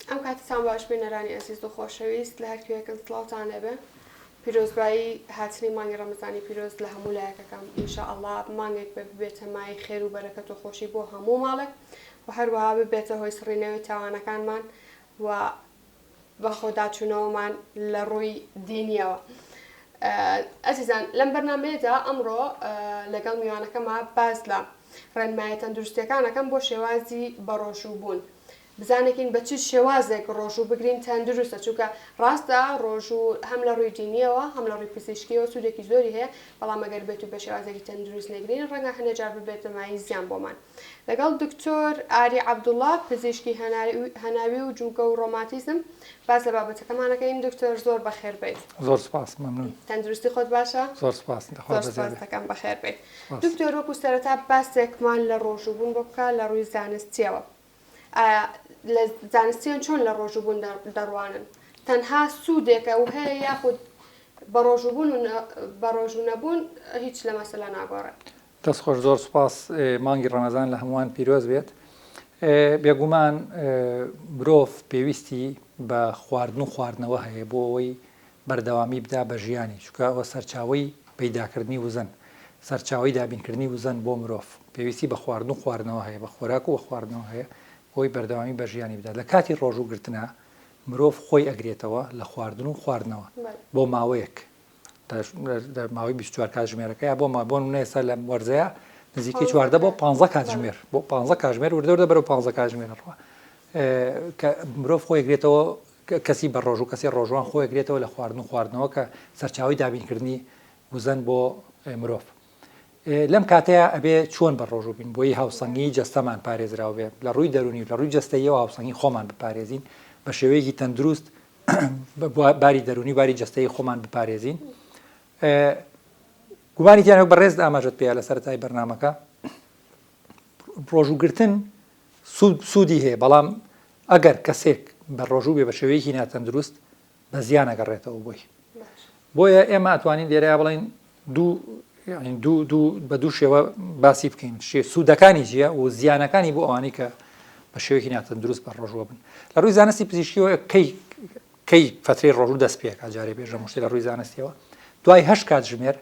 ئەم کاتتان باش بێنەرانی ئەزیز و خۆشەویست لە هەرکوێکن سڵاوتان لێبێ پیرۆزبایی هاتنی مانگی ڕەمەزانی پیرۆز لە هەموو لایەکەکەم ئینشاءالله مانگێک ببێتە مای خێر و بەرەکەت و خۆشی بۆ هەموو ماڵێک و هەروەها ببێتە هۆی سڕینەوەی تاوانەکانمان و بە خۆداچوونەوەمان لە ڕووی دینیەوە. ئەزیزان لەم بەرنامەیەدا ئەمڕۆ لەگەڵ میوانەکەمە باز لە ڕێنمایە تەندروستیەکانەکەم بۆ شێوازی بەڕۆژوو بوون. بزانێکین بە چ شێوازێک ڕۆژوو بگرین تەندروستە چونکە ڕاستە ڕۆژوو هەم لە ڕووی دینیەوە هەم لە ڕووی پزیشکیەوە سوودێکی زۆری هەیە بەڵام ئەگەر بێت و بە شێوازێکی تەندروست نەگرین ڕەنگە هەنێجار ببێتە مای زیان بۆمان. لەگەڵ دکتۆر ئاری عەبدوڵڵا پزیشکی هەناوی و جووگە و ڕۆماتیزم باز لە بابەتەکەمانەکەین. دکتۆر زۆر بەخێر بێت. زۆر سپاس مەمنون. تەندروستی خۆت باشە؟ زۆر سپاس. زۆر سپاسەکەم بەخێر بێت. دکتۆر وەکو سەرەتا باسێکمان لە ڕۆژووبوون بۆ بکە لە ڕووی زانستیەوە. لە زانستیان چۆن لە ڕۆژووبوون دەڕوانن؟ تەنها سوودێکە و هەیە یاخود بە ڕۆژووبوون و بە ڕۆژوو نەبوون هیچ لە مەسەلە ناگۆڕێت. دەستخۆش زۆر سپاس. مانگی ڕەمەزان لە هەمووان پیرۆز بێت. بێگومان مرۆڤ پێویستی بە خواردن و خواردنەوە هەیە بۆ ئەوەی بەردەوامی بدا بە ژیانی چونکە ئەوە سەرچاوەی پەیداکردنی وزن سەرچاوی دابینکردنی وزن بۆ مرۆڤ پێویستی بە خواردن و خواردنەوە هەیە بە خۆراک و بە خواردنەوە هەیە بۆی بەردەوامی بە ژیانی بدات. لە کاتی ڕۆژووگرتنە مرۆڤ خۆی ئەگرێتەوە لە خواردن و خواردنەوە بۆ ماوەیەک ماوەی 24 کاتژمێرەکەی بۆ نێستا لە وەرزەیە نزیکەی 14 بۆ 15 کاتژمێر بۆ 15 کاتژمێر وردەوردە بەرەو 15 کاتژمێر ڕوا کە مرۆڤ خۆی ئەگرێتەوە کەسی بە ڕۆژوو کەسی ڕۆژوان خۆی ئەگرێتەوە لە خواردن و خواردنەوە کە سەرچاوی دابینکردنی وزن بۆ مرۆڤ. لەم کاتەیە ئەبێ چۆن بە ڕۆژوو بین بۆی هاوسەنگی جەستەمان پارێزراوە بێ لە ڕووی دەرونی لە ڕووی جەستەیەوە هاوسەنگی خۆمان بپارێزین بە شێوەیەکی تەندروست باری دەرونی باری جەستەی خۆمان بپارێزین. گومانیتیان بەڕێز ئاماژەت پێیا لە سەرەتای بەرنامەکە ڕۆژووگرتن سوودی هەیە بەڵام ئەگەر کەسێک بە ڕۆژوو بێ بە شێوەیەکی ناتەندروست بە زیان ئەگەڕێتەوە بۆی. بۆیە ئێمە ئەتوانین لێرەیە بڵین بە دوو شێوە باسی بکەین سوودەکانی جیە و زیانەکانی بۆ ئەوانی کە بە شێوەیەکی ناتەندروست بە ڕۆژوە بن. لە ڕووی زانستی پزیشکیەوە کەی فترەی ڕۆژوو دەست پێکە جارێ بێژە مشتی لە ڕووی زانستیەوە دوای 8 کاتژمێر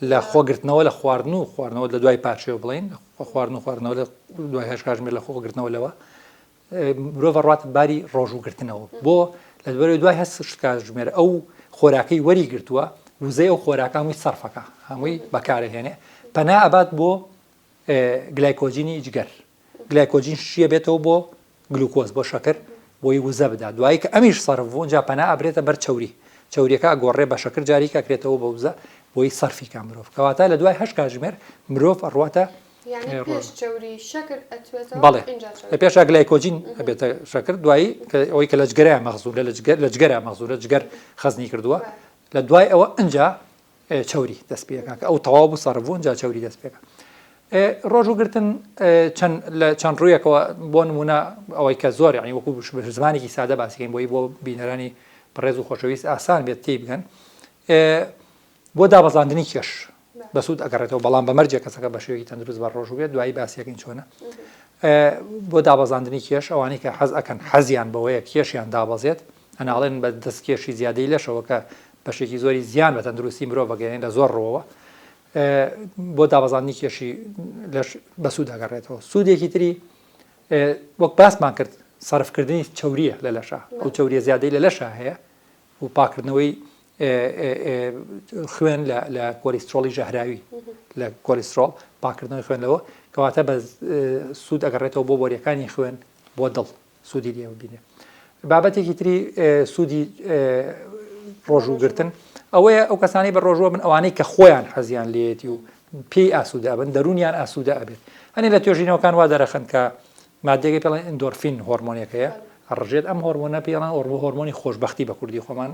لە خۆگرتنەوە لە خواردن و خواردنەوە لە دوای پاچەوە بڵین خواردن و خواردنەوە لە دوای 8 کاتژمێر لە خۆگرتنەوە لەوە مرۆڤ ڕاتە باری ڕۆژووگرتنەوە بۆ لە دوای 8 کاتژمێر ئەو خۆراکەی وەری گرتووە وزەی ئەو خۆراکە هەمووی سەرفەکە هەمووی بەکارهێنێ پەنا ئەبات بۆ گلایکۆجینی جگەر گلایکۆجین شیە بێتەوە بۆ گلوکۆز بۆ شەکر بۆی وزە بدا دوایی کە ئەمیش سەرف بوو جا پەنا ئەبرێتە بەر چەوریەکە ئەگۆڕێ بە شەکر جاری کەکرێتەوە بە وزە بۆی سەرفی کا مرۆڤ کەواتە لە دوای 8 کاتژمێر مرۆڤ ئەڕواتە بەڵێ لە پێشا گلایکۆجین ئەبێتە شەکر دوایی ئەوەی کە لە جگەرە مەخزوو لە جگەرە مەخزوو لە جگەر خەزنی کردووە لە دوای ئەوە ئەنجا چەوری دەست پێەکە کە ئەو تەواو بوو سەربوو ئەنجا چەوری دەست پێکە. ڕۆژووگرتن چەند ڕوویەکەوە بۆ نمونە ئەوەی کە زۆر یعنی وەکو زمانێکی سادە باسیکەین بۆی بۆ بینەرانی بەڕێز و خۆشەویست ئاسان بێت تێی بگەن بۆ دابەزاندنی کێش بەسوود ئەگەڕێتەوە بەڵام بەمەرجێ کەسەکە بە شێوەیەکی تەندروست بە ڕۆژوو بێت دوایی باسیەکەین چۆنە بۆ دابەزاندنی کێش ئەوانەی کە حەز ئەکەن حەزیان بەوەیە کێشیان دابەزێت ئەناڵێن بە دەستکێشی زیادەی لەشەوە کە بەشێکی زۆری زیان بە تەندروستی مرۆڤ بەگەێنین لە زۆر ڕۆوە بۆ دابەزاندنی کێشی بەسوود ئەگەڕێتەوە. سوودێکی تری وەک باسمان کرد سەرفکردنی چەوریە لە لەشە ئەو چەوریە زیادەی لە لەشە هەیە و پاکردنەوەی خوێن لە کۆلیسترۆلی ژەهراوی لە کۆلیسترۆل پاکردنەوەی خوێنەوە کەواتە بە سوود ئەگەڕێتەوە بۆ بۆریەکانی خوێن بۆ دڵ سوودی لێ ببینێ. بابەتێکی تری سوودی ڕۆژووگرتن ئەوەیە ئەو کەسانی بە ڕۆژوە بن ئەوانەی کە خۆیان حەزیان لێتی و پێی ئاسوودە بن دەرونیان ئاسوودە ئەبێت هەنێ لە توێژینەوەکان وا دەرەخەن کە مادەیەکی پێڵێن ئەندۆرفین هۆرمۆنێکەیە ئەڕژێت ئەم هۆرمۆنە پێڵەن هۆرمۆنی خۆشبەختی بە کوردی خۆمان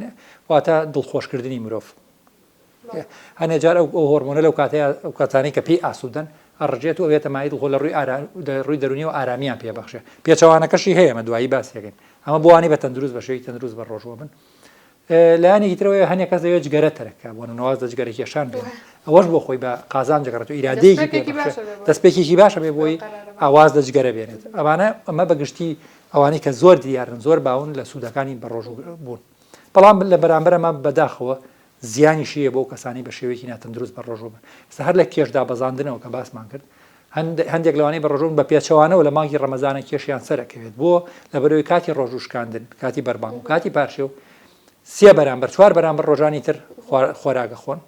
واتە دڵخۆشکردنی مرۆڤ هەنێ جار ئەو هۆرمۆنە لەو کاتانەی کە پێی ئاسوودن ئەڕژێت و ئەوێتە مای دڵخۆ لە ڕووی دەرونی و ئارامیان پێبەخشێ پێچەوانەکەشی هەیە مە دوایی باسیەکەین ئەمە بۆوانی بە تەندروست بە شێوی تەندروست بە ڕۆژوە بن. لایەنێکی ترەوەی هەنێک کەس دەوێت جگەرە تەرەکە بۆ نەواز دەجگەرە کێشان بێت ئەوەش بۆ خۆی بە قازان جگەڕێت و ئیرادەیەکی دەستپێکێکی باشە بێ بۆی ئاواز دەجگەرە بێنێت ئەمانە ئەمە بەگشتی ئەوانەی کە زۆر دیارن زۆر باون لە سوودەکانی بەڕۆژوو بوون بەڵام لە بەرامبەرەمە بەداخەوە زیانیشیە بۆ کەسانی بە شێوەیەکی ناتەندروست بەڕۆژوو بن هەر لە کێشدا بەزاندنەوە کە باسمان کرد هەندێک لەوانەی بەڕۆژون بە پێچەوانەوە لە مانگی ڕەمەزانە کێشیان سەرەکەوێت بۆ لەبەرەوەی کاتی ڕۆژوشکاندن کاتی بەربان و کاتی پارشێ و سێ بەرامبەر چوار بەرامبەر ڕۆژانی تر خۆراگە خۆن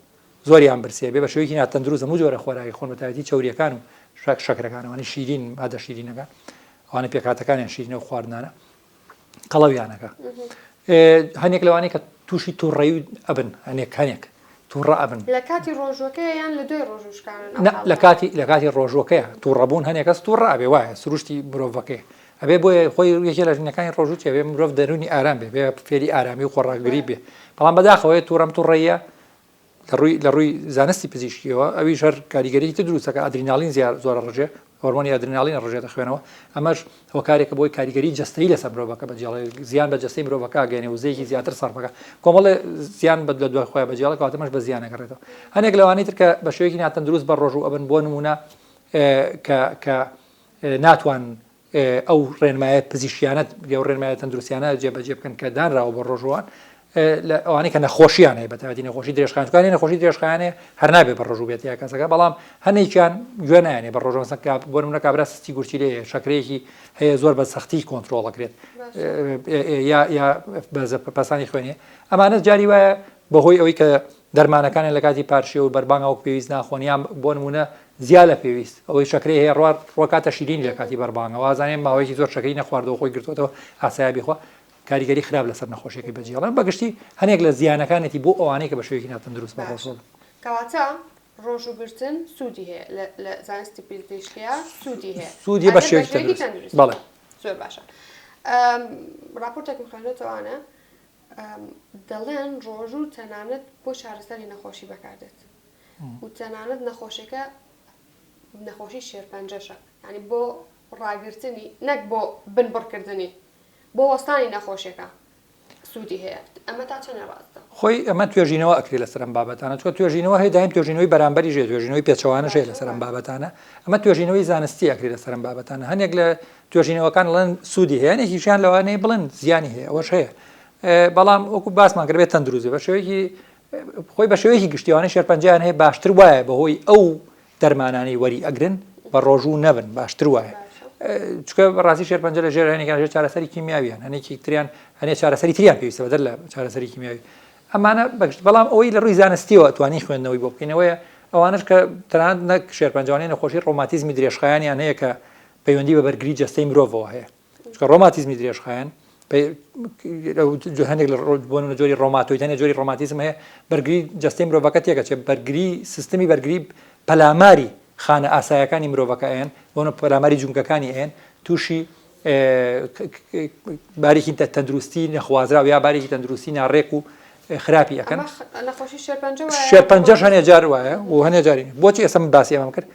زۆریان برسێ بێ بە شێوەیەکی ناتەندروست هەموو جۆرە خۆراگی خۆن بەتایبەتی چەوریەکان و شەکرەکانەوەی شیرین مادە شیرینەکە ئەوانە پێکاتەکانیان شیرینە و خواردنانە قەڵەویانەکە هەنێک لەوانەیە کە تووشی تووڕێی ئەبن هەنێک تووڕە ئەبن لە کاتی ڕۆژوەکەی یان لە دوای ڕۆژوشکانن لە کاتی ڕۆژوەکەیە تووڕەبوون هەنێکەس تووڕە ئەبێ وایە سروشتی مرۆڤەکەی ئەبێ بۆیە خۆی یەکێ لە ژنەکانی ڕۆژوو چێ بێ مرۆڤ دەرونی ئارام بێ فێری ئارامی و خۆڕاگری بێ بەڵام بەداخەوەی تووڕەیە لە ڕووی زانستی پزیشکیەوە ئەوی ژەر کاریگەری دروستەکە ئادرینالین زۆر ڕژێ هۆرمۆنی ئادرینالین ڕژێتە خوێنەوە ئەمەش ئەوە کارێکە بۆی کاریگەری جستەی لەسەر مرۆڤەکە بەجێڵێ زیان بە جستەی مرۆڤەکە گەێنێ و زەیەکی زیاتر سەرفەکە کۆمەڵێ زیان بە لە دوای خۆیان بەجێڵە کاتەمەش بە زیانەکەڕێتەوە هەنێک لەوانەی تر کە بە شێوەیەکی ناتەندروست بە ڕۆژوو ئەبن بۆ نمونە کە ناتوان ئەو ڕێنمایە پزیشکیانەت ئەو ڕێنمایە تەندروستیانە جێبەجێ بکەن کە دانراوە بە ڕۆژوان ئەوانەی کە نەخۆشییان هەیە بەتابەتی نەخۆشی درێژخانەکانی نەخۆشی درێژخانێ هەر نابێ بە ڕۆژوو بێت یا کەسەکە بەڵام هەنێکیان گوێنیانێ بە ڕۆژۆ بۆ نمونە کابرا سستی گورچی لێ شەکرەیەکی هەیە زۆر بە سەختی کۆنتترۆڵەکرێت یا پەسانی خوێنێ ئەمانە جاری وایە بەهۆی ئەوەی کە دەرمانەکانی لە کاتی پارشێ و بەربانگەوە پێویست ناخۆنیان بۆ نمونە زیاد لە پێویست ئەوەی شەکرەی هەیە ڕۆکاتە شیرین لە کاتی بەربانگەوە زانێن ماوەیەکی زۆر شەکەی نەخواردەوە خۆی گرتوێتەوە ئاسایابی خۆ کاریگەری خراپ لەسەر نەخۆشیەکەی بەجێڵێن بەگشتی هەنێک لە زیانەکانێتی بۆ ئەوانەیە کە بە شێوەیەکی ناتەندروست بە ڕۆژۆڵ کەواتە ڕۆژوگرتن سوودی هەیە لە زانستی پزیشکیە سوودی هەیە سوودی بە شێوەیەکی تەندروست بەڵێ زۆر باشە راپۆرتێکم خوێندێتەوانە دەڵێن ڕۆژوو تەنانەت بۆ چارەسەری نەخۆشی بەکاردێت و تەنانەت نەخۆشیەکە نەخۆشی شێرپەنجەشە ینی بۆ ڕاگررتنی نەک بۆ بنبڕکردنی بۆ وەستانی نەخۆشیەکە سوودی هەیە ئەمە تا چەنە ڕاستە خۆی ئەمە توێژینەوە ئەکری لەسەر ئەم بابەتانە چۆ توێژینەوە هەیە دایم توێژینەوەی بەرامبەری ژێ توێژینەوەی پێچەوانە ژێ لەسەر ئەم بابەتانە ئەمە توێژینەوەی زانستی ئەکری لەسەر ئەم بابەتانە هەنێک لە توێژینەوەکان لەن سوودی هەیە هەنێکیشیان لەوانەیە بڵێن زیانی هەیە ئەوەش هەیە بەڵام وەکو باسمان کرد بێت تەندروستی بە شێوەیەکی خۆی بە شێوەیەکی گشتیوانەی شێرپەنجیان هەیە باشتر وایە بەهۆی ئەو دەرمانانەی وەری ئەگرن بە ڕۆژوو نەبن باشتر وایە چکە ڕاستی شێرپەنجە لە ژێر هەنێکیان ژێر چارەسەری کیمیاویان هەنێکی تریان هەنێ چارەسەری تریان پێویستە بەدەر لە چارەسەری کیمیاوی ئەمانە بەگشت بەڵام ئەوەی لە ڕووی زانستیەوە توانی خوێندنەوەی بۆ بکەینەوەیە ئەوانش کە تەنانەت نەک شێرپەنجەوانەی نەخۆشی ڕۆماتیزمی درێژخایانیان هەیە کە پەیوەندی بە بەرگری جەستەی مرۆڤەوە هەیە چکە ڕۆماتیزمی درێژخایان هەندێک بۆ جۆری ڕۆماتۆید هەنێ جۆری ڕۆماتیزم هەیە بەرگری جەستەی مرۆڤەکە تێکە چێ بەرگری سیستمی بەرگری پەلاماری خانە ئاسایەکانی مرۆڤەکەیان بۆنە پەلاماری جونگەکانی ئێن تووشی باریکی تەندروستی نەخوازرا و یا باریکی تەندروستی ناڕێک و خراپی ئەەکەن شێرپەنجەش هەنێ جار وایە و هەنێ جاری بۆچی ئێستا من باسی ئەمەم کرد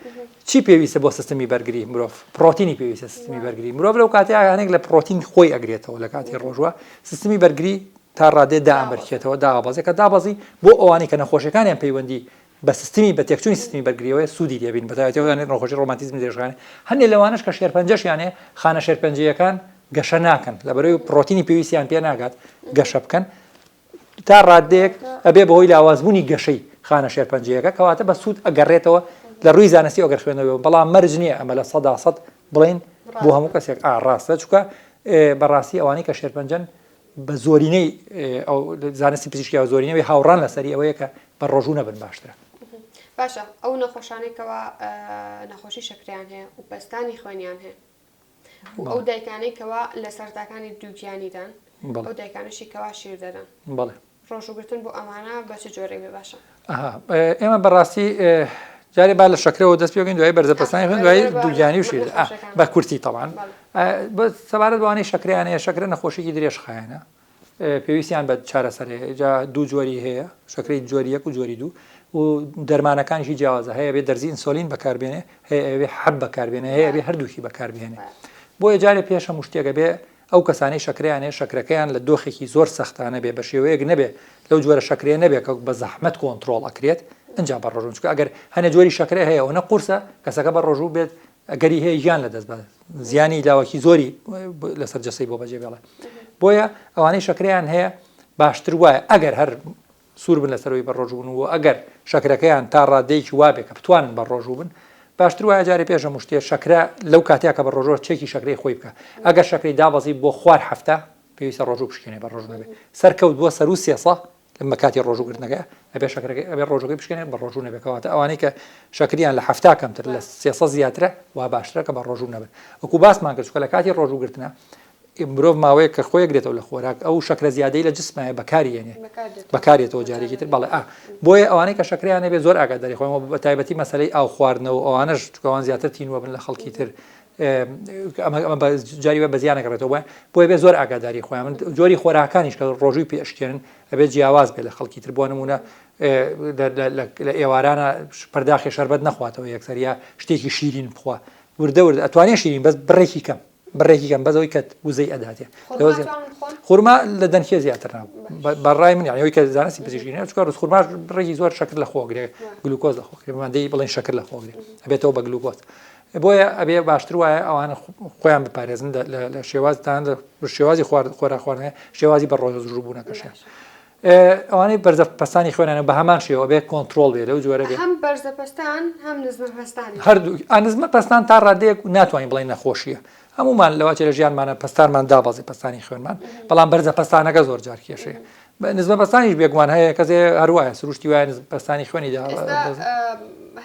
چی پێویستە بۆ سیستمی بەرگری مرۆڤ پرۆتینی پێویستە سیستمی بەرگری مرۆڤ لەو کاتیا هەنێک لە پرۆتین خۆی ئەگرێتەوە لە کاتی ڕۆژوە سیستمی بەرگری تا ڕادێ دامەرکێتەوە دابەزێک کە دابەزی بۆ ئەوانی کە نەخۆشیەکانیان پەیوەندی بە سیستمی بە تێکچوونی سیستمی بەرگریەوەی سوودی دەبین بەتایبەتی نەخۆشی ڕۆماتیزمی درێژخانە هەندێک لەوانش کە شێرپەنجەشیانێ خانە شێرپەنجەیەکان گەشە ناکەن لەبەرەوەی پرۆتینی پێویستیان پێ ناگات گەشە بکەن تا ڕادەیەک ئەبێ بەهۆی لاوازبوونی گەشەی خانە شێرپەنجەیەەکە کەواتە بە سوود ئەگەڕێتەوە لە ڕووی زانستی ئەگەر خوێنەوە بەڵام مەرج نییە ئەمە لە 100% بڵین بۆ هەموو کەسێک ڕاستە چووکە بەڕاستی ئەوانەی کە شێرپەنجەن بە زۆرینەی ئەو زانستی پزیشکی و زۆرینەوەی هاوڕان لەسەری ئەوەیە کە بە ڕۆژوو نەبن باشترە باشە ئەو نەخۆشانێکەوە نەخۆشی شەکریان هەیە و پەستانی خوێنیان هەیە ئەو دایکانێکەوە لە سەرتاکانی دووگیانیدان ئەو دایکانشی کەوا شیر دەدەن بەڵێ ڕۆژوگرتن بۆ ئەمانە بە چ جۆرێک بێ باشە ئێمە بەڕاستی جارێ با لە شەکرەوە دەست پێ بکەین دوای بەرزەپەسانی خوێن دوای دووگیانی و شیر بە کورتی تەوان سەبارەت بەوانەی شەکریانەیە شەکرە نەخۆشیی درێژخایەنە پێویستیان بە چارەسەرەیە جا دوو جۆری هەیە شەکرەی جۆری یەک و جۆری دوو و دەرمانەکانیشی جیاوازە هەیە بێ دەرزی ئینسۆلین بەکاربێنێ هەیە بێ حەب بەکاربێنێ هەیە بێ هەردووکی بەکاربێنێ بۆیە جارێ پێش هەموو شتێکە بێ ئەو کەسانەی شەکریانێ شەکرەکەیان لە دۆخێکی زۆر سەختانە بێ بە شێوەیەک نەبێ لەو جۆرە شەکرێ نەبێ کە بە زەحمەت کۆنتترۆڵ ئەکرێت ئەنجام بە ڕۆژون چکە ئەگەر هەنە جۆری شەکرە هەیە ئەوە نە قورسە کەسەکە بە ڕۆژوو بێت ئەگەری هەیە ژیان لەدەست بە زیانی لاوەکی زۆری لەسەر جەسەی بۆ بەجێ بێڵێ بۆیە ئەوانەی شەکرەیان هەیە باشتر وایە ئەگەر هەر سوور بن لەسەرەوەی بە ڕۆژوو بن و ئەگەر شەکرەکەیان تا ڕادەیەکی وابێ کە بتوانن بە ڕۆژوو بن باشتر وایە جارێ پێشە مشتێ شەکرە لەو کاتێک کە بە ڕۆژۆ چێکی شەکرەی خۆی بکە ئەگەر شەکرەی دابەزی بۆ خوار هەفتە پێویستە ڕۆژوو بشکێنێ بە ڕۆژ نەبێ سەرکەوت بووە سەر و سێسە لەمە کاتی ڕۆژوگرتنەکە ئەبێ شەکرەکەی ئەبێ ڕۆژەکەی بشکێنێ بە ڕۆژوو نەبێتەوە ئەوانەی کە شەکریان لە هەفتا کەمتر لە سێسە زیاترە وا باشترە کە بە ڕۆژوو نەبن وەکو باسمان کرد لە کاتی ڕۆژوگرتنە مرۆڤ ماوەیە کە خۆی گرێتەوە لە خۆراک ئەو شەکرە زیادەی لە جسمایە بەکارێنێ بەکارێتەوە جارێکی تر بەڵێ بۆیە ئەوانەی کە شەکریان نەبێ زۆر ئاگاداری خۆیەوە بە تایبەتی مەسەلەی ئاو خواردنەوە ئەوانەش چکەوان زیاتر تینوە بن لە خەڵکی تر جاریوە بە زیانەکەڕێتەوە بۆیە بێ زۆر ئاگاداری خۆیان من جۆری خۆراکانیش کە ڕۆژووی پێشکێنن ئەبێت جیاواز بێ لە خەڵکی تر بۆ نمونە لە ئێوارانە پەرداخی شەربەت نەخواتەوە یەکسەریا شتێکی شیرین بخوا وردە ئەتوانێت شیرین بەس بڕێکی کەم بەزەوەی کە وزەی ئەداتێ خورما لە دەنکێ زیاتر بەڕای من یانەوەی کە زانستی پزیشکینە چکار خورماش بڕێکی زۆر شەکر لە خۆگرێ گلوکۆز لە خۆگرێ مادەی بڵێن شەکر لە خۆگرێ ئەبێتەوە بە گلوکۆز بۆیە ئەبێ باشتر وایە ئەوانە خۆیان بپارێزن لە شێوازتان شێوازی خۆرا خواردنە شێوازی بە ڕۆژ ڕووبوونەکەشیان ئەوانەی بەرزە پەستانی خوێنانە بە هەمان شێوە بێ کۆنتترۆل بێ لەو جۆرە بێ هەم بەرزە پەستان هەم نزمە پەستان هەردوو نزمە پەستان تا ڕادەیەک ناتوانین بڵێن نەخۆشیە هەمومان لەواچێ لە ژیانمانە پەستانمان دابەزی پەستانی خوێنمان بەڵام بەرزە پەستانەکە زۆر جار کێشەیە نزمە پەستانیش بێگومان هەیە کەسێ هەروایە سروشتی وایە پەستانی خوێنی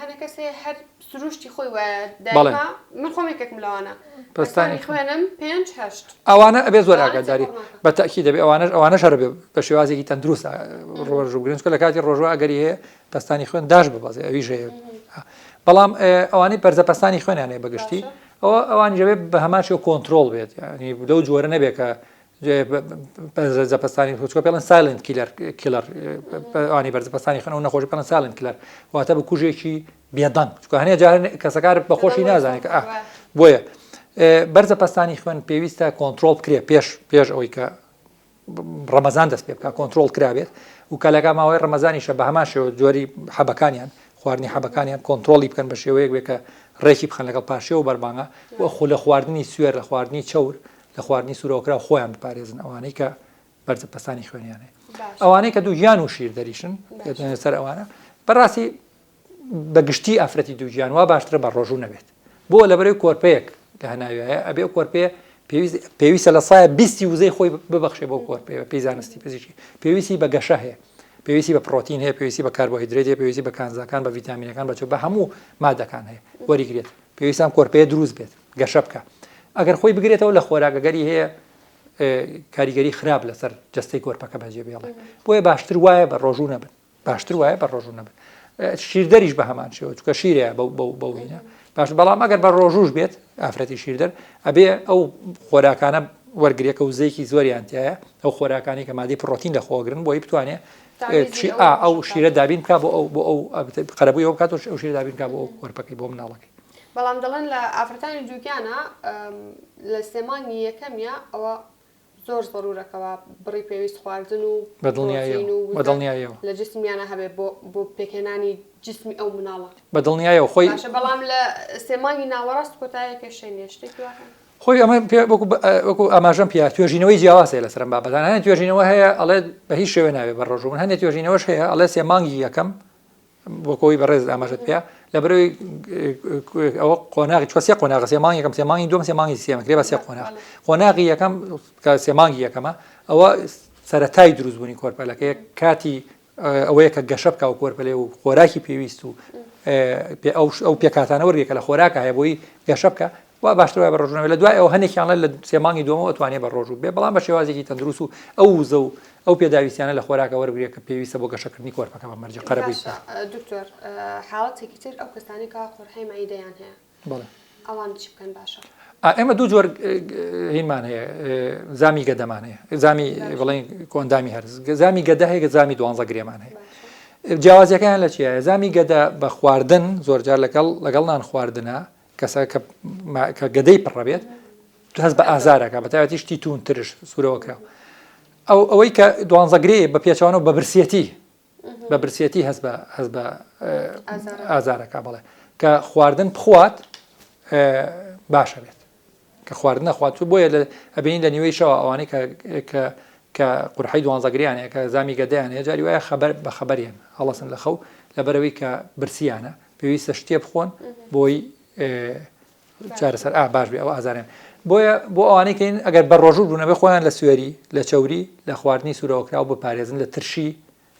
هەنە کەسێ هەر سروشتی خۆی وایە دایما من خۆم یەکێکم لەوانە پەستانی خوێنم 5-8 ئەوانە ئەبێ زۆر ئاگاداری بە تەکید دەبێ ئەوانەش هەر بێ بە شێوازێکی تەندروستە ڕۆژوگرن لە کاتی ڕۆژوە ئەگەری هەیە پەستانی خوێن داش ببەزێ ئەویش هەیە بەڵام ئەوانەی بەرزە پەستانی خوێنیان هەیە بەگشتی ئەوان جەبێت بە هەماشی کۆنتترۆل بێت ینی لەو جۆرە نەبێت کە بەرزەپەستانی چکە پێڵن سایلنت کیلەر ئەوانی بەرزەپەستانی خوێن و نەخۆشی پێڵن سایلنت کیلەر واتە بە کوژێکی بێدەنگ چکە هەنێ جار کەسەکار بەخۆشی نازانێت کە بۆیە بەرزە پەستانی خوێن پێویستە کۆنتترۆل بکرێ پێش ئەوەی کە ڕەمەزان دەست پێ بکە کۆنتترۆل کرابێت و کەلەکە ماوەی ڕەمەزانیشە بە هەماشەوە جۆری حەبەکانیان خواردنی حەبەکانیان کۆنتترۆلی بکەن بە شێوەیەک بێ کە ڕێکی بخەن لەگەڵ پاشێ و بەربانگە لە خواردنی سوێر لە خواردنی چەور لە خواردنی سوورەوەکرا خۆیان بپارێزن ئەوانەی کە بەرزە پەستانی خوێنیانێ ئەوانەی کە دوو ژیان و شیر دەریشن سەر ئەوانە بەڕاستی بەگشتی ئافرەتی دوو ژیان وا باشترە بە ڕۆژوو نەبێت بۆ لەبەرەوەی کۆرپەیەک کە هەناویایە ئەبێ کۆرپەیە پێویستە لە سایە 20 وزەی خۆی ببەخشێ بۆ کۆرپەیە پێی زانستی پزیشکی پێویستی بە گەشە هەیە پێویستی بە پرۆتین هەیە پێویستی بە کاربۆهیدرێت هەیە پێویستی بە کانزاکان بە ڤیتامینەکان بە هەموو مادەکان هەیە وەریگرێت پێویستان کۆرپەیە دروست بێت گەشە بکە ئەگەر خۆی بگرێتەوە لە خۆراگەگەری هەیە کاریگەری خراپ لەسەر جستەی کۆرپەکە بەجێ بێڵێ بۆیە باشتر وایە بە ڕۆژوو نەبن باشتر وایە بە ڕۆژوو نەبن شیردەریش بە هەمان شێوە چکە شیرەیە بەوینە باش بەڵام ئەگەر بە ڕۆژوش بێت ئافرەتی شیردەر ئەبێ ئەو خۆراکانە وەرگریەکە و زەیکی زۆریانتیایە ئەو خۆراکانی کە مادەی پرۆتین لە خۆگرن بۆی بتوانێت ئەو شیرە دابین بکە بۆ ئەو قەرەبووی ئەو بکات ئەو شیرە دابین بکە بۆ ئەو کۆرپەکەی بۆ مناڵەکەی بەڵام دەڵێن لە ئافرەتانی جووکیانە لە سێمانی یەکەمیە ئەوە زۆر ضرورەکەەوە بڕی پێویست خواردن و بەدڵنیایەوە لە جسمیانە هەبێت بۆ پێکێنانی جسمی ئەو مناڵە بەدڵنیایەوە خۆی بەڵام لە سێمانی ناوەڕاست کۆتایەکە شێنێ شتێکی خۆی ئەمە وەکو ئاماژەم پێ توێژینەوەی جیاوازێ لە سەرم بابەتان هەنێ توێژینەوە هەیە ئەڵێ بە هیچ شێوێ ناوێت بە ڕۆژوو من هەندێک توێژینەوەش هەیە ئەڵێ سێمانگی یەکەم بۆکەوەی بەڕێز ئاماژت پێ لە بەرەوەی ئەوە قۆناغی چوە سێ قۆناغ سێمانگی یەکەم سێمانگی دووەم سێمانگی سێمە کرێ بە سێ قۆناغی یەکەم کە سێمانگی یەکەمە ئەوە سەرەتای دروستبوونی کۆرپەلەکەیە کاتی ئەوەیە کە گەشە بکە و کۆرپەلێ و خۆراکی پێویست و ئەو پێکاتانە وەرگێکە لە خۆراکە هەیە بۆی گەشە بکە وا باشتر وای بە ڕۆژنەوە لە دوای ئەو هەندێکیان لە سێمانگی دووەمەوە ئەتوانێت بە ڕۆژوو بێ بەڵام بە شێوازێکی تەندروست و ئەو وزە و ئەو پێداویستیانە لە خۆراکە وەرگێک کە پێویستە بۆ گەشەکردنی کۆرپەکە بە مەرجە قەرەبووی دکتۆر حاڵەتێکی تر ئەو کەسانی کە قورحەی مەعیدەیان هەیە ئەوان چی بکەن باشە ئێمە دوو جۆر هینمان هەیە زامی گەدەمان هەیە زامی بڵێن کۆندامی هەرز زامی گەدە هەیە زامی 12 گرێمان هەیە جیاوازیەکەیان لە چیە زامی گەدە بە خواردن زۆرجار لەگەڵ نان خواردنە کەسە کە گەدەی پڕەبێت هەست بە ئازارەکە بە تایبەتی شتی تون ترش سوورەوەکراوە ئەوەی کە 12 گرێ بە پێچوانەوە بە برسێتی هەست بە ئازارەکە بڵێ کە خواردن بخوات باشە بێت کە خواردنە خواتو بۆیە ئەبینین لە نیوەی شەوە ئەوانەی کە قورحەی دوانزەگریانەیە کە زامی گەدەیانەیە جاری وایە بە خەبەریان هەڵەسن لە خەو لەبەرەوەی کە برسیانە پێویستە شتێ بخۆن بۆی چارەسەر باش بێ ئەوە ئازاریان بۆیە بۆ ئەوانەی کەین ئەگەر بە ڕۆژوو بوونەبێ خۆیان لە سوێری لە چەوری لە خواردنی سوورەوەکراو بپارێزن لە ترشی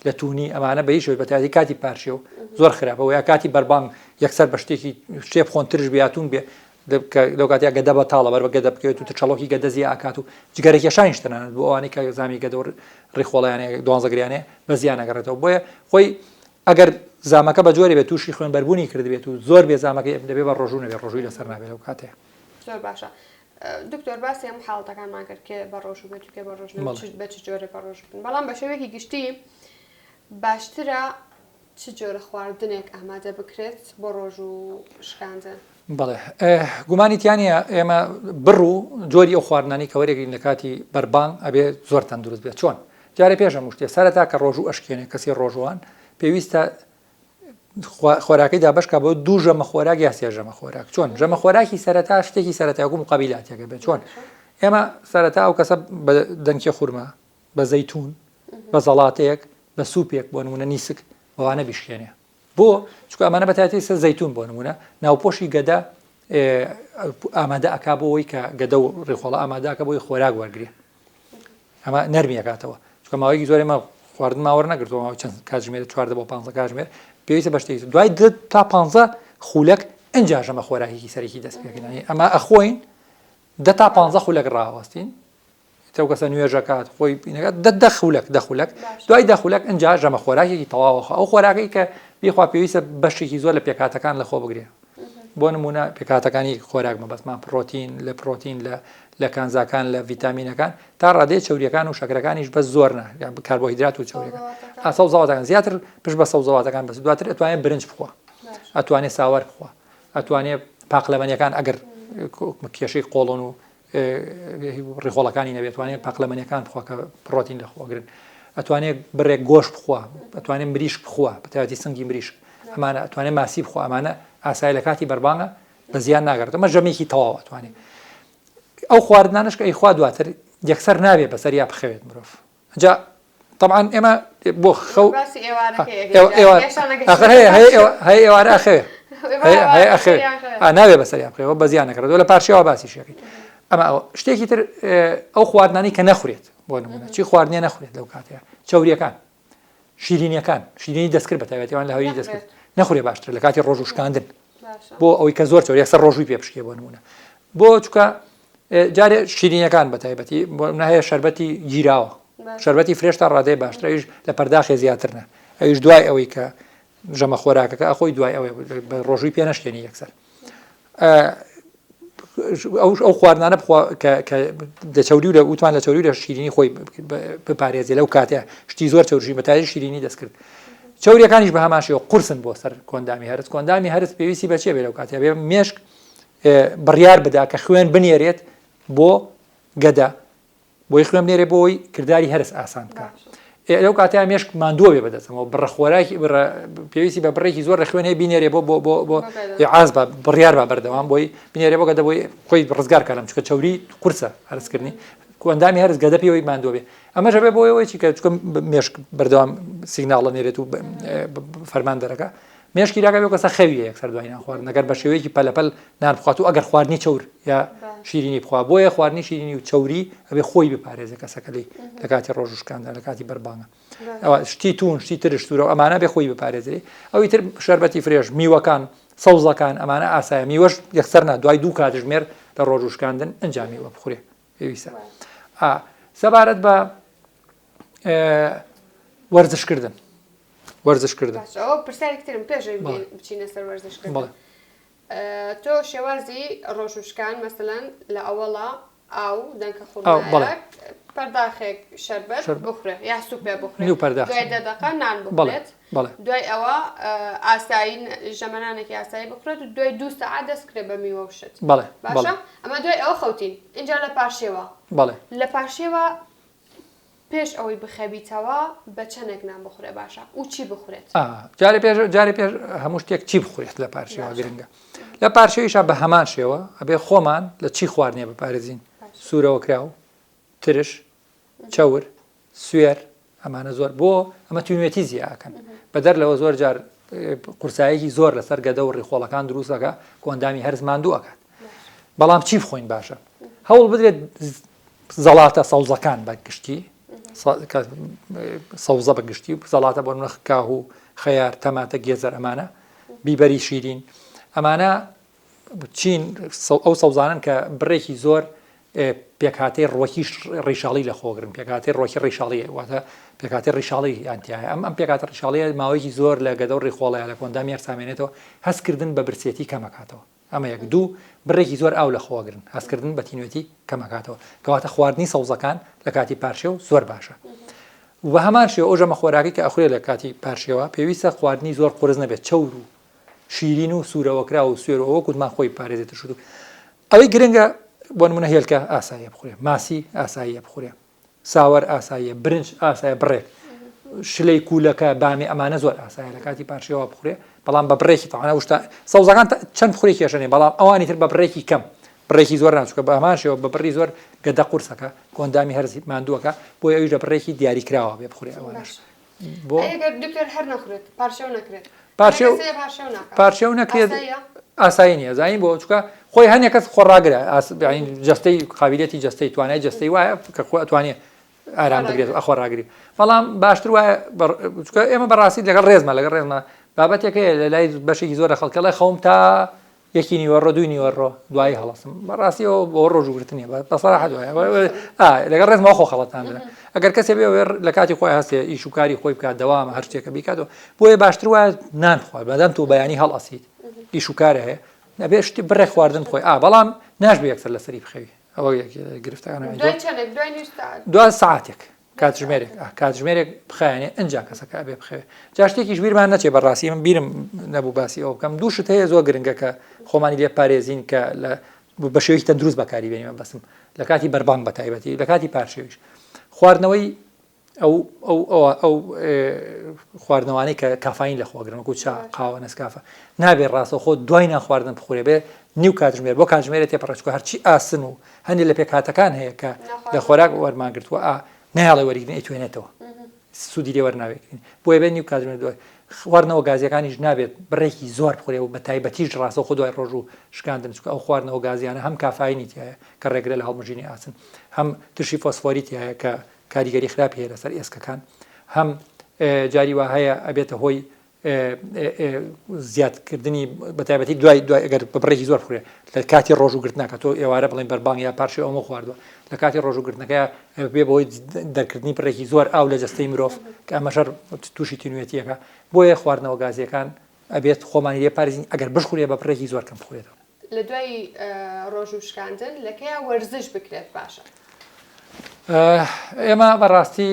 لە تونی ئەمانە بەیشەوەی بەتیادی کاتی پارشێ و زۆر خراپەوە یا کاتی بەربانگ یەکسەر بە شتێکی شتێ بخۆن ترش بێتون بێ لەو کاتیا گەدە بە تاڵە بەر بە گەدە بکەوێت و چەڵۆکی گەدەزی ئاکات و جگەرێکیشانیش تەنانەت بۆ ئەوانەی کە زامی گەدە و ڕێخۆڵیانەیە دوانزەگریانەیە بە زیان نەگەڕێتەوە بۆیە خۆی ئەگەر زامەکە بە جۆرێ بێت تووشی خوێن بەربوونی کردبێت و زۆر بێ زامەکە دەبێت بە ڕۆژوو نەبێت ڕۆژووی لەسەر نابێت لەو کاتەیە زۆر باشە دکتۆر باسی هەموو حاڵەتەکانمان کرد کێ بە ڕۆژوو بێت و کێ بە ڕۆژ بە چ جۆرە بە ڕۆژ بن بەڵام بە شێوەیەکی گشتی باشترە چ جۆرە خواردنێک ئامادە بکرێت بۆ ڕۆژ و شکاندن بەڵێ گومانی تیانە ئێمە بڕ و جۆری ئەو خواردنانی کەوەرێکی لە کاتی بەربانگ ئەبێ زۆر تەندروست بێت چۆن جارێ پێشە مشتێ سەرەتا کە ڕۆژوو ئەشکێنێ کەسی ڕۆژوان پێویستە خۆراکەی دابشکە بۆ دوو ژەمە خۆراک یا سێ ژەمە خۆراک چۆن ژەمە خۆراکی سەرەتا شتێکی سەرەتایگو مقابلاتێکە بێت چۆن ئێمە سەرەتا ئەو کەسە بە دەنگی خورما بە زەیتون بە زەڵاتەیەک بە سوپێک بۆ نمونە نیسک ئەوانە بیشکێنێ بۆ چکە ئەمانە بەتاتی سە زەیتون بۆ نمونە ناوپۆشی گەدە ئامادە ئەکا بۆەوەی کە گەدە و ڕێخۆڵە ئامادەکە بۆی خۆراک وەرگێ ئەمە نەرمیەکاتەوە چکە ماوەیەکی زۆر ئێمە خواردن ماوەڕ نەگرتەوە چەند کاتژمێر 14 بۆ 15 کاتژمێر پێویستە بە شتێک دوای 10 تا 15 خولەک ئەنجا ژەمە خۆراکێکی سەرەکی دەست پێکردنی ئەمە ئەخۆین 10 تا 15 خولەک ڕاوەستین تەو کەسە نوێژەکات خۆی بینەکات دە خولەک دوای دە خولەک ئەنجا ژەمە خۆراکێکی تەواوە ئەو خۆراکەی کە بیخوا پێویستە بەشێکی زۆر لە پێکاتەکان لە خۆ بگرێ بۆ نمونە پێکاتەکانی خۆراک مەبەستمان پرۆتین لە کانزاکان لە ڤیتامینەکان تا ڕادەیە چەوریەکان و شەکرەکانیش بەس زۆر نە کاربۆهیدرات و چەوریەکان سەوزەواتەکان زیاتر پشت بە سەوزەواتەکان بەس دواتر ئەتوانێت برنج بخوا ئەتوانێت ساوەر بخوا ئەتوانێت پاقلەمەنیەکان ئەگەر کێشەی قۆڵۆن و ڕێخۆڵەکانی نەبێت ئەتوانێت پاقلەمەنیەکان بخوا کە پرۆتین لەخۆگرن ئەتوانێت بڕێک گۆشت بخوا ئەتوانێت مریشک بخوا بەتایبەتی سنگی مریشک ئەمانە ئەتوانێت ماسی بخوا ئەمانە ئاسایی لە کاتی بەربانگە بە زیان ناگەڕێت ئەمە ژەمێکی تەواو ئەتوانێت ئەو خواردنانش کە ئەیخوا دواتر یەکسەر نابێت بەسەر یا بخەوێت مرۆڤ جا طبعا ئێمە بۆ خەو هەیە ئێوارە ئەخەوێ هەیە ئەخەوێ نابێت بەسەر یا بخەوێت بە زیان نەکرێتەوە لە پاشیەوە باسی شێکین ئەمە شتێکی تر ئەو خواردنانی کە نەخورێت بۆ نمونە چی خواردنیە نەخورێت لەو کاتەیە چەوریەکان شیرینیەکان شیرینی دەستکرد بەتایبەتیەوان لە هەوری دەستکرد نەخورێ باشتر لە کاتی ڕۆژ و شکاندن بۆ ئەوەی کە زۆر چۆر یەکسەر ڕۆژووی پێ بشکێ بۆ نمونە بۆ چکە جارێ شیرینیەکان بەتایبەتی بۆ هەیە شەربەتی گیراوە شەربەتی فرێش تا ڕادەیە باشتر ئەویش لە پەرداخێ زیاترنە ئەویش دوای ئەوەی کە ژەمە خۆراکەکە ئەخۆی دوای ئەوەی بە ڕۆژووی پێ نەشکێنی یەکسەر ئەو خواردنانە لە چەوری و لە وتوان لە چەوری لە شیرینی خۆی بپارێزێ لەو کاتەیە شتی زۆر چەوری بەتای شیرینی دەستکرد چەوریەکانیش بە هەماشەوە قورسن بۆ سەر کۆندامی هەرس کۆندامی هەرس پێویستی بەچێ بێ لەو کاتەیە بێ مێشک بڕیار بدا کە خوێن بنێرێت بۆ گەدە بۆی خوێن بنێرێ بۆی کردداری هەرس ئاسان بکە لەو کاتەیە مێشک ماندووە بێ بەدەستەوە بڕە خۆراکی پێویستی بە بڕێکی زۆر لە خوێن هەیە بینێرێ بۆ عاز بە بڕیار بە بەردەوام بۆی بینێرێ بۆ گەدە بۆی خۆی ڕزگار کارم چکە چەوری قورسە هەرسکردنی کۆندامی هەرس گەدە پێوەی ماندووە بێ ئەمە ژەبێ بۆ ئەوەی کە چکە مێشک بەردەوام سیگناڵە نێرێت و فەرمان دەرەکە مێشکی راکە بێ کەسە خەویە یەکسەر دوای ناخواردن ئەگەر بە شێوەیەکی پەلەپەل نان بخوات و ئەگەر خواردنی چەور یا شیرینی بخوا بۆیە خواردنی شیرینی و چەوری ئەبێ خۆی بپارێزە کەسەکەی لە کاتی ڕۆژوشکاندا لە کاتی بەربانگە ئەوە شتی تون شتی ترش سوورە و ئەمانە بێ خۆی بپارێزێ ئەوی تر شەربەتی فرێش میوەکان سەوزەکان ئەمانە ئاسایە میوەش یەکسەر نا دوای دوو کاتژمێر لە ڕۆژوشکاندن ئەنجامیوە بخورێ پێویستە سەبارەت بە وەرزشکردن پرسیارێکترم پێشەوەی بچینە سەر وەرزشکردن تۆ شێوازی ڕۆژوشکان مەسەلەن لە ئەوەڵا ئاو دەنکە خوڵک پەرداخێک شەربەت بخورێ یا سوپێ بخورێ دوای 10 دقیقە نان بخورێت دوای ئەوە ئاسایی ژەمەنانێکی ئاسایی بخورێت و دوای 2 سەعات دەستکرێ بە میوە و شت باشە ئەمە دوای ئەوە خەوتین اینجا لە پاشێوە لە پاشێوە پێش ئەوەی بخەبیتەوە بە چەندێک نان بخورێ باشە و چی بخورێت جارێ پێش هەموو شتێک چی بخورێت لە پارچەوە گرنگە لە پارچەویشە بە هەمان شێوە ئەبێ خۆمان لە چی خواردنێ بپارێزین سوورەوە کراو ترش چەور سوێر ئەمانە زۆر بۆ ئەمە توێتی زیاکەن بەدەر لەوە زۆر جار قورسایەکی زۆر لەسەر گەدە و ڕێخۆڵەکان دروستەکە کۆندامی هەرز ماندوو ئەکات بەڵام چی بخۆین باشە هەوڵ بدرێت زەڵاتە سەوزەکان بە گشتی سەوزە بە گشتی زەڵاتە بۆ نرخ کاه و خەیار تەماتە گێزەر ئەمانە بیبەری شیرین ئەمانە چین ئەو سەوزانن کە بڕێکی زۆر پێکهاتەی ڕۆکی ڕیشاڵی لە خۆگرن پێکاتی ڕۆکی ڕیشاڵی واتە پێکاتی ڕیشاڵی یانتیایە ئەم پێکاتە ڕیشاڵیە ماوەیەکی زۆر لە گەدە و ڕێخۆڵەیە لە کۆندامی هەرسامێنێتەوە هەستکردن بە برسێتی کەمەکاتەوە ئەمە یەک دوو بڕێکی زۆر ئاو لە خۆگرن هەستکردن بە تینوێتی کەمەکاتەوە کەواتە خواردنی سەوزەکان لە کاتی پارشێ و زۆر باشە و هەمان شێوە ئەو ژەمە خۆراکی کە ئەخورێ لە کاتی پارشێوە پێویستە خواردنی زۆر قورس نەبێت چەور و شیرین و سوورەوەکرا و سوێرەوە کوتمان خۆی پارێزێتە شود ئەوەی گرنگە بۆ نمونە هێلکە ئاساییە بخورێ ماسی ئاساییە بخورێ ساوەر ئاساییە برنج ئاسایە بڕێک شلەی کوولەکە بامی ئەمانە زۆر ئاسایە لە کاتی پارشێوە بخورێ بەڵام بە بڕێکی تەواو وشتا سەوزەکان چەند بخوری کێشەنێ بەڵام ئەوانی تر بە بڕێکی کەم بڕێکی زۆر ناچووکە بە هەمان شێوە بە بڕی زۆر گەدە قورسەکە کۆندامی هەرزی ماندووەکە بۆی ئەویش لە بڕێکی دیاریکراوە بێ بخورێ ئەوانەش بۆ دکتۆر هەر نەخورێت پارشێو نەکرێت پارشێو نەکرێت ئاسایی نییە زانین بۆ چکە خۆی هەنێک کەس خۆڕاگرە جستەی قابلیەتی جستەی توانای جستەی وایە کە خۆ ئەتوانێت ئارام بگرێت ئەخۆ ڕاگری بەڵام باشتر وایە ئێمە بەڕاستی لەگەڵ ڕێزمە لەگەڵ ڕێزمە بابەتێکەیە لە لای بەشێکی زۆر لە خەڵکەڵی خەوم تا یەکی نیوەڕۆ دوی نیوەڕۆ دوایی هەڵەسم بەڕاستیەوە بۆ ڕۆژوگرتنیە بەسەراحەت وایە لەگەڵ ڕێزمەوە خۆ خەڵەتان بدەن ئەگەر کەسێ بێ لە کاتی خۆی هەستێ ئیش و کاری خۆی بکات دەوامە هەر شتێکە بیکاتەوە بۆیە باشتر وایە نان خوارد بەدەم تۆ بەیانی هەڵئەسیت ئیش و کارە هەیە نەبێ شتی بڕێ خواردن خۆی بەڵام ناشبێ یەکسەر لەسەری بخەوی ئەوە گرفتەکان دوای ساعتێک کاتژمێرێک بخایێنێ ئەنجا کەسەکە بێ بخەوێ جا شتێکیش بیرمان نەچێ بەڕاستی من بیرم نەبوو باسی ئەو بکەم دوو شت هەیە زۆر گرنگە کە خۆمانی لێ پارێزین کە بە شێوەیەکی تەندروست بەکاری بێنیمە بەسم لە کاتی بەربانگ بە تایبەتی لە کاتی پارشێویش خواردنەوەی ئەو خواردنەوانەی کە کافین لە خۆگرن وەکو چا قاوە نسکافە نابێت ڕاستە خۆ دوای ناخواردن بخورێ بێ نیو کاتژمێر بۆ کاتژمێرە تێپەڕچکە هەرچی ئاسن و هەندێک لە پێکهاتەکان هەیە کە لە خۆراک وەرماگرتووە نایڵێ وەریگرن ئەیتوێنێتەوە سوودی لێ وەرناوێتین بۆیە بێت نیو کاتژمێر دوای خواردنەوە گازیەکانیش نابێت بڕێکی زۆر بخورێ و بە تایبەتیش ڕاستە خۆ دوای ڕۆژ و شکاندن چکە ئەو خواردنەوە گازیانە هەم کافینی هەیە کە ڕێگرە لە هەڵمژینی ئاسن هەم تشی فۆسفۆریتی هەیە کە کاریگەری خراپی هەیە لەسەر ئێسکەکان هەم جاری وا هەیە ئەبێتە هۆی زیادکردنی بەتایبەتی دوای ئەگەر بەڕێکی زۆر بخورێ لە کاتی ڕۆژوگرتنەکە تۆ ئێوارە بڵێن بەربانگ یا پارشێ ئەومە خواردووە لە کاتی ڕۆژوگرتنەکە بێ بەهۆی دەرکردنی بڕێکی زۆر ئاو لە جەستەی مرۆڤ کە ئەمەشەر تووشی تینوێتیەکە بۆیە خواردنەوە گازیەکان ئەبێت خۆمانی لێ پارێزین ئەگەر بشخورێ بە بڕێکی زۆر کەم بخورێتەوە لە دوای ڕۆژ و شکاندن لەکەیە وەرزش بکرێت باشە ئێمە بەڕاستی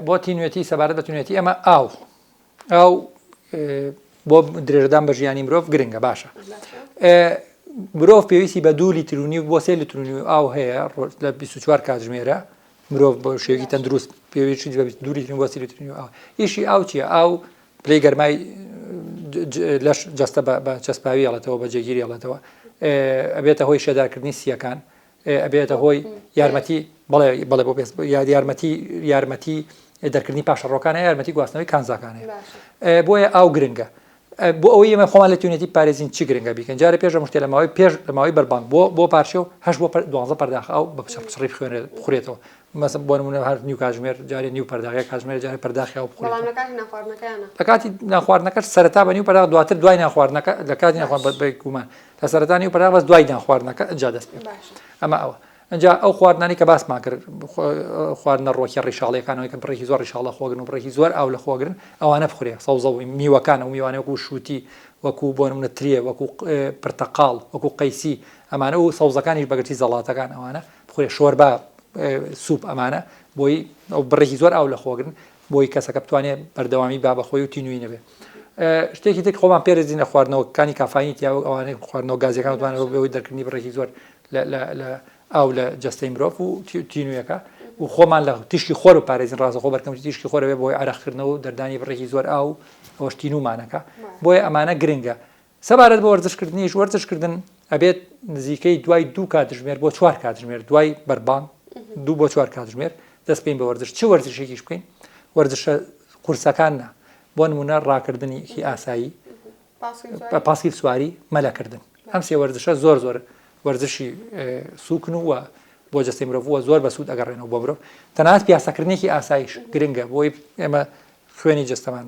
بۆ تینوێتی سەبارەت بە تینوێتی ئێمە ئاو بۆ درێژەدان بە ژیانی مرۆڤ گرنگە باشە مرۆڤ پێویستی بە 2 لیترونی بۆ 3 لیترونی ئاو هەیە لە 24 کاتژمێرە مرۆڤ بە شێوەیەکی تەندروست پێویستی بە 2 لیترونی بۆ 3 لیترونی ئاو ئیشی ئاو چییە ئاو پلەی گەرمای لەش جەستە بە چەسپاوی هەڵێتەوە بە جێگیری هەڵێتەوە ئەبێتە هۆی شێدارکردنی سیەکان ئەبێتە هۆی یارمەتی بەڵێ بۆ پێست یارمەتی دەرکردنی پاشەڕۆکانە یارمەتی گواستنەوەی کانزاکانەیە بۆیە ئاو گرنگە بۆ ئەوەی ئێمە خۆمان لە توێنێتی پارێزین چی گرنگە بیکەن جارە پێش مشتێ لە ماوەی بەربانگ بۆ پارشێ و 12 پەرداخ ئاو بە پچڕی بخورێتەوە مەسە بۆ نمونە هەر نیو کاتژمێر جارێ نیو پەرداخی کاتژمێر جارێ پەرداخی ئاو بخورێت لە کاتی ناخواردنەکە سەرەتا بە نیو پەرداخ دواتر دوای ناخواردنەکە لە کاتی ناخواردن بە گومان لە سەرەتا نیو پەرداخ بەس دوای ناخواردنەکە ئەنجا دەست پێ ئەمە ئەوە ئەنجا ئەو خواردنانی کە باسمان کرد خواردنە ڕۆکی ڕیشاڵیەکانەوەی کە بڕێکی زۆر ڕیشاڵە خۆگرن و بڕێکی زۆر ئاو لە خۆگرن ئەوانە بخورێ سەوزە و میوەکان و میوانە وەکو شووتی وەکو بۆ نمونە ترێ وەکو پرتەقاڵ وەکو قەیسی ئەمانە و سەوزەکانیش بەگرتی زەڵاتەکان ئەوانە بخورێ شۆربا سوپ ئەمانە بۆی ئەو بڕێکی زۆر ئاو لە خۆگرن بۆی کەسەکە بتوانێت بەردەوامی با بەخۆی و تینووی نەبێ شتێکی تر خۆمان پێرزین لە خواردنەوەکانی کافینی تیا و ئەوانەی خواردنەوە گازیەکان بتوانێت بەوەی دەرکردنی بڕێکی زۆر لە ئاو لە جەستەی مرۆڤ و تینوویەکە و خۆمان لە تیشکی خۆر و پارێزین ڕاستەخۆ بەرکەم تیشکی خۆرەوێ بۆی عرەقکردنەوە و دەردانی بڕێکی زۆر ئاو ئەوەشتینومانەکە بۆیە ئەمانە گرنگە سەبارەت بە وەرزشکردنیش وەرزشکردن ئەبێت نزیکەی دوای 2 کاتژمێر بۆ 4 کاتژمێر دوای بەربان 2 بۆ 4 کاتژمێر دەست پێین بە وەرزش چ وەرزشێکیش بکەین وەرزشە قورسەکان نا بۆ نمونە ڕاکردنیکی ئاسایی پاسکیل سواری مەلەکردن ئەم سێ وەرزشە زۆر زۆر وەرزشی سوکن وە بۆ جەستەی مرۆڤ زۆر بە سوود ئەگەڕێنەوە بۆ مرۆڤ تەنانەت پیاسەکردنێکی ئاسایش گرنگە بۆی ئێمە خوێنی جەستەمان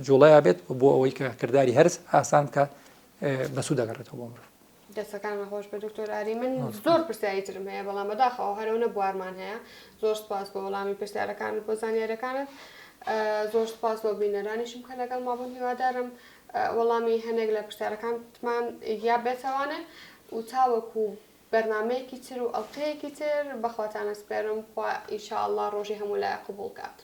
جوڵەیە بێت بۆ ئەوەی کە کردداری هەرز ئاسان کە بە سوود ئەگەڕێتەوە بۆ مرۆڤ دەستەکانمە خۆش بە دکتۆر ئاری من زۆر پرسیاری ترم هەیە بەڵام بەداخەوە هەرەوە بوارمان هەیە زۆر سپاس بۆ وەڵامی پرسیارەکانت بۆ زانیاریەکانت زۆر سپاس بۆ بینەرانیشم کە لەگەڵ مابوون هیوادارم وەڵامی هەنێک لە پرسیارەکانتمان یا بێتەوانێ و تاوەکو بەرنمەیەکی تر و ئەڵقەیەکی تر بەخواتانە سپێرم خوا ئینشاءالله ڕۆژی هەموو لای قبوڵ کات